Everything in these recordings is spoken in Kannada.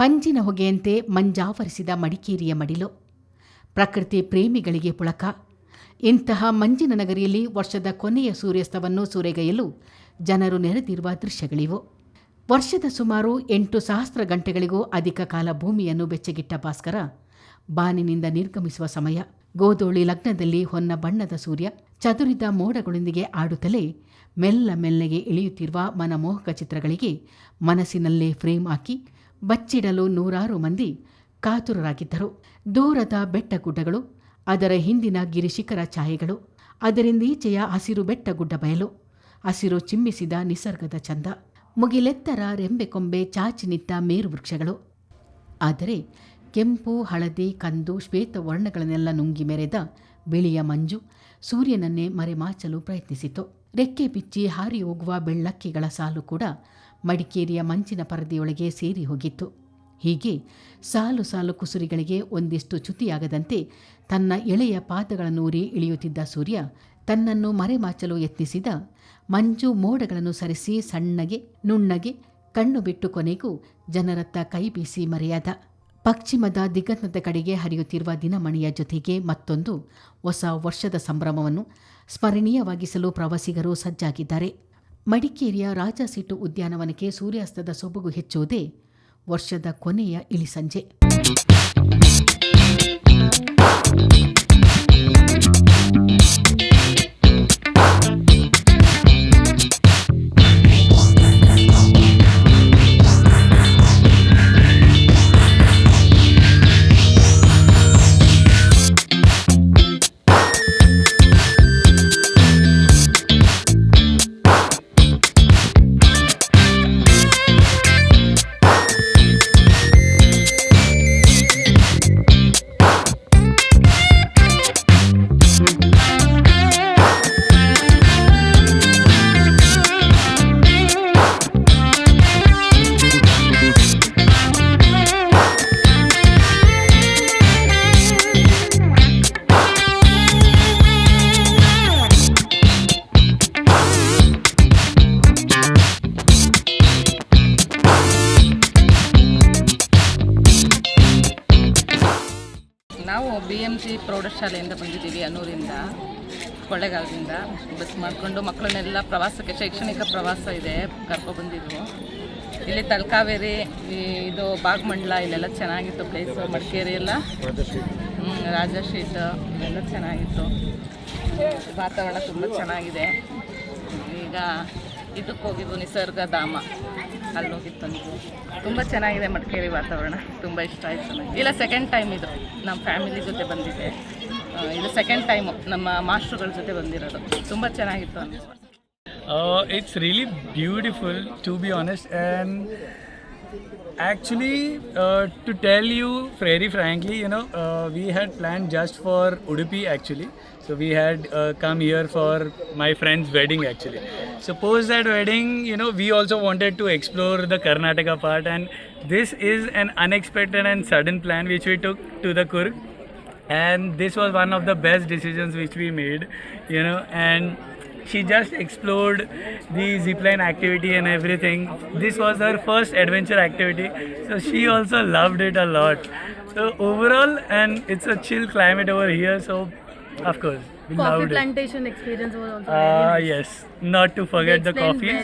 ಪಂಜಿನ ಹೊಗೆಯಂತೆ ಮಂಜಾವರಿಸಿದ ಮಡಿಕೇರಿಯ ಮಡಿಲು, ಪ್ರಕೃತಿ ಪ್ರೇಮಿಗಳಿಗೆ ಪುಳಕ. ಇಂತಹ ಮಂಜಿನ ನಗರಿಯಲ್ಲಿ ವರ್ಷದ ಕೊನೆಯ ಸೂರ್ಯಾಸ್ತವನ್ನು ಸೂರೆಗೈಯಲು ಜನರು ನೆರೆದಿರುವ ದೃಶ್ಯಗಳಿವು. ವರ್ಷದ ಸುಮಾರು 8,000 ಗಂಟೆಗಳಿಗೂ ಅಧಿಕ ಕಾಲ ಭೂಮಿಯನ್ನು ಬೆಚ್ಚಗಿಟ್ಟ ಭಾಸ್ಕರ ಬಾನಿನಿಂದ ನಿರ್ಗಮಿಸುವ ಸಮಯ. ಗೋಧೂಳಿ ಲಗ್ನದಲ್ಲಿ ಹೊನ್ನ ಬಣ್ಣದ ಸೂರ್ಯ ಚದುರಿದ ಮೋಡಗಳೊಂದಿಗೆ ಆಡುತ್ತಲೇ ಮೆಲ್ಲ ಮೆಲ್ಲಗೆ ಇಳಿಯುತ್ತಿರುವ ಮನಮೋಹಕ ಚಿತ್ರಗಳಿಗೆ ಮನಸ್ಸಿನಲ್ಲೇ ಫ್ರೇಮ್ ಹಾಕಿ ಬಚ್ಚಿಡಲು ನೂರಾರು ಮಂದಿ ಕಾತುರರಾಗಿದ್ದರು. ದೂರದ ಬೆಟ್ಟಗುಡ್ಡಗಳು, ಅದರ ಹಿಂದಿನ ಗಿರಿಶಿಖರ ಛಾಯೆಗಳು, ಅದರಿಂದೀಚೆಯ ಹಸಿರು ಬೆಟ್ಟಗುಡ್ಡ ಬಯಲು, ಹಸಿರು ಚಿಮ್ಮಿಸಿದ ನಿಸರ್ಗದ ಚಂದ, ಮುಗಿಲೆತ್ತರ ರೆಂಬೆಕೊಂಬೆ ಚಾಚಿ ನಿಂತ ಮೇರು ವೃಕ್ಷಗಳು. ಆದರೆ ಕೆಂಪು, ಹಳದಿ, ಕಂದು, ಶ್ವೇತ ವರ್ಣಗಳನ್ನೆಲ್ಲ ನುಂಗಿ ಮೆರೆದ ಬಿಳಿಯ ಮಂಜು ಸೂರ್ಯನನ್ನೇ ಮರೆಮಾಚಲು ಪ್ರಯತ್ನಿಸಿತು. ರೆಕ್ಕೆ ಬಿಚ್ಚಿ ಹಾರಿ ಹೋಗುವ ಬೆಳ್ಳಕ್ಕಿಗಳ ಸಾಲು ಕೂಡ ಮಡಿಕೇರಿಯ ಮಂಚಿನ ಪರದೆಯೊಳಗೆ ಸೇರಿ ಹೋಗಿತ್ತು. ಹೀಗೆ ಸಾಲು ಸಾಲು ಕುಸುರಿಗಳಿಗೆ ಒಂದಿಷ್ಟು ಚ್ಯುತಿಯಾಗದಂತೆ ತನ್ನ ಎಳೆಯ ಪಾದಗಳನ್ನೂರಿ ಇಳಿಯುತ್ತಿದ್ದ ಸೂರ್ಯ ತನ್ನನ್ನು ಮರೆಮಾಚಲು ಯತ್ನಿಸಿದ ಮಂಜು ಮೋಡಗಳನ್ನು ಸರಿಸಿ ಸಣ್ಣಗೆ ನುಣ್ಣಗೆ ಕಣ್ಣು ಬಿಟ್ಟು ಕೊನೆಗೂ ಜನರತ್ತ ಕೈ ಬೀಸಿ ಮರೆಯಾದ. ಪಶ್ಚಿಮದ ದಿಗಂತದ ಕಡೆಗೆ ಹರಿಯುತ್ತಿರುವ ದಿನಮಣಿಯ ಜೊತೆಗೆ ಮತ್ತೊಂದು ಹೊಸ ವರ್ಷದ ಸಂಭ್ರಮವನ್ನು ಸ್ಮರಣೀಯವಾಗಿಸಲು ಪ್ರವಾಸಿಗರು ಸಜ್ಜಾಗಿದ್ದಾರೆ. ಮಡಿಕೇರಿಯ ರಾಜಸೀಟು ಉದ್ಯಾನವನಕ್ಕೆ ಸೂರ್ಯಾಸ್ತದ ಸೊಬಗು ಹೆಚ್ಚುವುದೇ ವರ್ಷದ ಕೊನೆಯ ಇಳಿಸಂಜೆ. ನಾವು BMC ಪ್ರೌಢಶಾಲೆಯಿಂದ ಬಂದಿದ್ದೀವಿ, ಅನ್ನೂರಿಂದ, ಕೊಳ್ಳೇಗಾಲದಿಂದ. ಬಸ್ ಮಾಡಿಕೊಂಡು ಮಕ್ಕಳನ್ನೆಲ್ಲ ಪ್ರವಾಸಕ್ಕೆ, ಶೈಕ್ಷಣಿಕ ಪ್ರವಾಸ ಇದೆ, ಕರ್ಕೊಬಂದಿದ್ವು. ಇಲ್ಲಿ ತಲಕಾವೇರಿ, ಇದು ಭಾಗಮಂಡಲ, ಇಲ್ಲೆಲ್ಲ ಚೆನ್ನಾಗಿತ್ತು ಪ್ಲೇಸು. ಮಡಿಕೇರಿ ಎಲ್ಲ ರಾಜ ಶೀಟ್ ಎಲ್ಲ ಚೆನ್ನಾಗಿತ್ತು. ವಾತಾವರಣ ತುಂಬ ಚೆನ್ನಾಗಿದೆ. ಈಗ ಇದಕ್ಕೆ ಹೋಗಿದ್ವು, ನಿಸರ್ಗಧಾಮ, ಅಲ್ಲೋಗಿತ್ತು. ತುಂಬ ಚೆನ್ನಾಗಿದೆ ಮಡಿಕೇರಿ ವಾತಾವರಣ, ತುಂಬ ಇಷ್ಟ ಆಯಿತು ನನಗೆ. ಇಲ್ಲ, ಸೆಕೆಂಡ್ ಟೈಮ್ ಇದು, ನಮ್ಮ ಫ್ಯಾಮಿಲಿ ಜೊತೆ ಬಂದಿದ್ದೆ. ಇದು ಸೆಕೆಂಡ್ ಟೈಮು ನಮ್ಮ ಮಾಸ್ಟ್ರುಗಳ ಜೊತೆ ಬಂದಿರೋದು. ತುಂಬ ಚೆನ್ನಾಗಿತ್ತು ಅನ್ನಿಸ್ತು. It's really beautiful, to be honest, and actually to tell you very frankly, we had planned just for Udupi actually. So we had come here for my friend's wedding actually. So post that wedding, we also wanted to explore the Karnataka part, and this is an unexpected and sudden plan which we took to the Coorg, and this was one of the best decisions which we made, and she just explored the zipline activity and everything. This was her first adventure activity, so she also loved it a lot. So overall, and it's a chill climate over here, so of course we coffee loved plantation experience was also very nice. Yes, not to forget the coffees.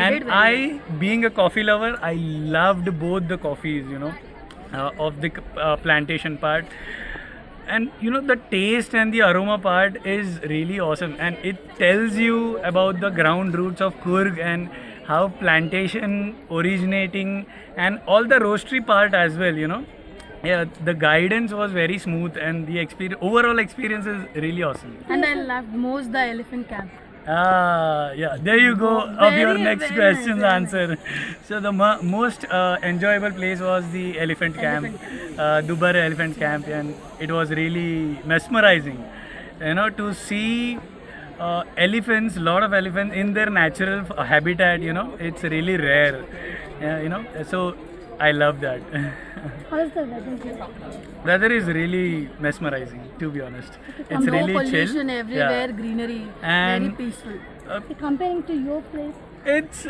And I, being a coffee lover, I loved both the coffees, of the plantation part. And the taste and the aroma part is really awesome, and it tells you about the ground roots of Coorg and how plantation originating and all the roastery part as well. Yeah, the guidance was very smooth, and the overall experience is really awesome. And I loved most the elephant camp. Yeah, there you go. Of your next very question's nice, answer. So the most enjoyable place was the elephant camp, Dubar Elephant Camp, and it was really mesmerizing, to see elephants, lot of elephants in their natural habitat. It's really rare. So I love that. How is the weather here? Weather is really mesmerizing, to be honest. It's No really pollution chill. everywhere, Yeah. greenery, And very peaceful. Comparing to your place, It's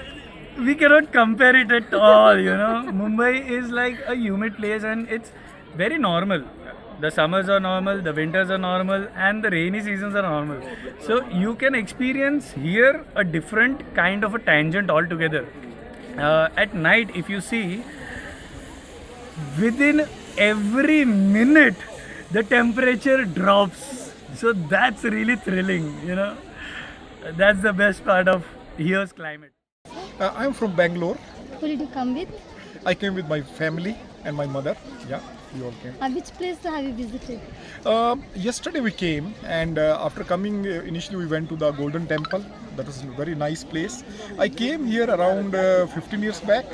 we cannot compare it at all, you know. Mumbai is like a humid place and it's very normal. The summers are normal, the winters are normal, and the rainy seasons are normal. So you can experience here a different kind of a tangent altogether. At night, if you see, within every minute the temperature drops. So that's really thrilling, you know. That's the best part of here's climate. I'm from Bangalore. Who did you come with? I came with my family and my mother. Yeah, we all came. Which place have you visited? Yesterday we came, and after coming, initially we went to the Golden Temple. That was a very nice place. I came here around 15 years back,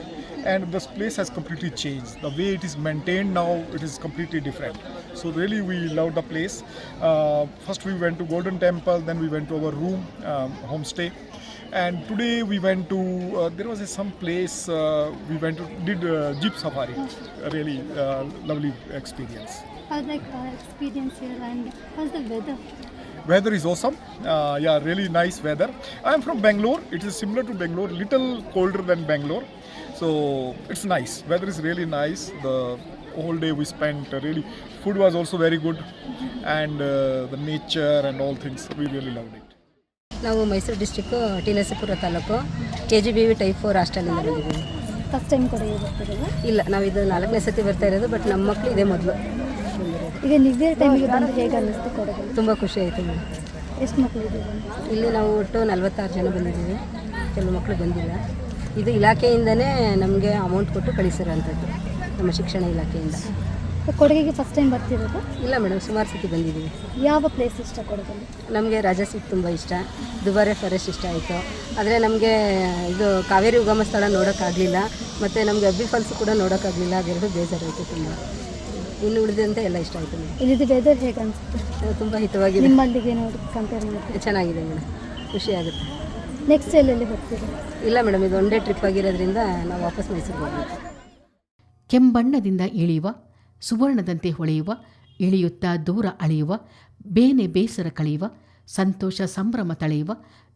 and this place has completely changed. The way it is maintained now, it is completely different. So really we love the place. First we went to Golden Temple, then we went to our room, homestay. And today we went to, there was some place, we went to, did jeep safari. A really lovely experience. How's the experience here and how's the weather? Weather is awesome. Yeah, really nice weather. I'm from Bangalore. It is similar to Bangalore, little colder than Bangalore. So it's nice. Weather is really nice. The whole day we spent really, food was also very good, and the nature and all things, we really loved it. ನಾವು Mysuru district T Narasipura taluk KGBV type 4 ಹಾಸ್ಟೆಲಿಂದ ಬಂದಿದ್ದೀವಿ. ಫಸ್ಟ್ ಟೈಮ್ ಕೊಡಗು ಬರ್ತಿರೋದು? ಇಲ್ಲ, ನಾವು ಇದು 4ನೇ ಸತಿ ಬರ್ತಾ ಇರೋದು, ಬಟ್ ನಮ್ಮ ಮಕ್ಕಳು ಇದೇ ಮೊದಲು. ಈಗ ನ್ಯೂ ಇಯರ್ ಟೈಮಿಗೆ ಬಂದು ಹೇಗೆ ಅನ್ನಿಸ್ತು ಕೊಡಗು? ತುಂಬ ಖುಷಿ ಆಯಿತು ಮೇಡಮ್. ಎಷ್ಟು ಮಕ್ಕಳು ಇದ್ದೀವಿ? ಇಲ್ಲಿ ನಾವು ಒಟ್ಟು 46 ಜನ ಬಂದಿದ್ದೀವಿ. ಕೆಲವು ಮಕ್ಕಳು ಬಂದಿಲ್ಲ. ಇದು ಇಲಾಖೆಯಿಂದನೇ ನಮಗೆ ಅಮೌಂಟ್ ಕೊಟ್ಟು ಕಳಿಸಿರೋಂಥದ್ದು, ನಮ್ಮ ಶಿಕ್ಷಣ ಇಲಾಖೆಯಿಂದ. ಕೊಡಗಿಗೆ ಫಸ್ಟ್ ಟೈಮ್ ಬರ್ತಿರೋದು? ಇಲ್ಲ ಮೇಡಮ್, ಸುಮಾರು ಸತಿ ಬಂದಿದ್ದೀವಿ. ಯಾವ ಪ್ಲೇಸ್ ಇಷ್ಟ ಕೊಡಗಲ್ಲಿ? ನಮಗೆ ರಾಜಸೀಟ್ ತುಂಬ ಇಷ್ಟ, ದುಬಾರೆ ಫಾರೆಸ್ಟ್ ಇಷ್ಟ ಆಯಿತು. ಆದರೆ ನಮಗೆ ಇದು ಕಾವೇರಿ ಉಗಮ ಸ್ಥಳ ನೋಡೋಕ್ಕಾಗಲಿಲ್ಲ, ಮತ್ತು ನಮಗೆ ಅಬ್ಬಿ ಫಾಲ್ಸು ಕೂಡ ನೋಡೋಕ್ಕಾಗಲಿಲ್ಲ. ಅದೆರಡು ಬೇಜಾರಾಯಿತು ತುಂಬ. ಇನ್ನು ಉಳಿದಂತೆ ಎಲ್ಲ ಇಷ್ಟ ಆಯಿತು ಮೇಡಮ್. ಇಲ್ಲಿದ್ದು ವೆದರ್ ಹೇಗೆ ಅನಿಸುತ್ತೆ? ತುಂಬ ಹಿತವಾಗಿದೆ. ನಿಮ್ಮಲ್ಲಿಗೆ ನೋಡಿ ಕಂಪೇರ್ ಮಾಡಿ ಚೆನ್ನಾಗಿದೆ ಮೇಡಮ್, ಖುಷಿ ಆಗುತ್ತೆ. ನೆಕ್ಸ್ಟ್ ಎಲ್ಲೆಲ್ಲಿ ಹೋಗ್ತೀರಾ? ಇಲ್ಲ ಮೇಡಮ್, ಇದು ಒನ್ ಡೇ ಟ್ರಿಪ್ ಆಗಿರೋದ್ರಿಂದ ನಾವು ವಾಪಸ್ ಮೈಸೂರಿಗೆ ಹೋಗ್ಬೇಕು. ಕೆಂಬಣ್ಣದಿಂದ ಇಳಿಯುವ, ಸುವರ್ಣದಂತೆ ಹೊಳೆಯುವ, ಇಳಿಯುತ್ತಾ ದೂರ ಅಳೆಯುವ, ಬೇನೆ ಬೇಸರ ಕಳೆಯುವ, ಸಂತೋಷ ಸಂಭ್ರಮ ತಳೆಯುವ,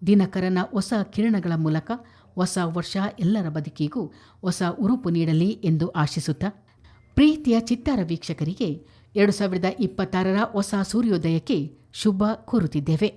ದಿನಕರನ ಹೊಸ ಕಿರಣಗಳ ಮೂಲಕ ಹೊಸ ವರ್ಷ ಎಲ್ಲರ ಬದುಕಿಗೂ ಹೊಸ ಉರುಪು ನೀಡಲಿ ಎಂದು ಆಶಿಸುತ್ತಾ, ಪ್ರೀತಿಯ ಚಿತ್ತಾರ ವೀಕ್ಷಕರಿಗೆ 2026ರ ಹೊಸ ಸೂರ್ಯೋದಯಕ್ಕೆ ಶುಭ ಕೋರುತ್ತಿದ್ದೇವೆ.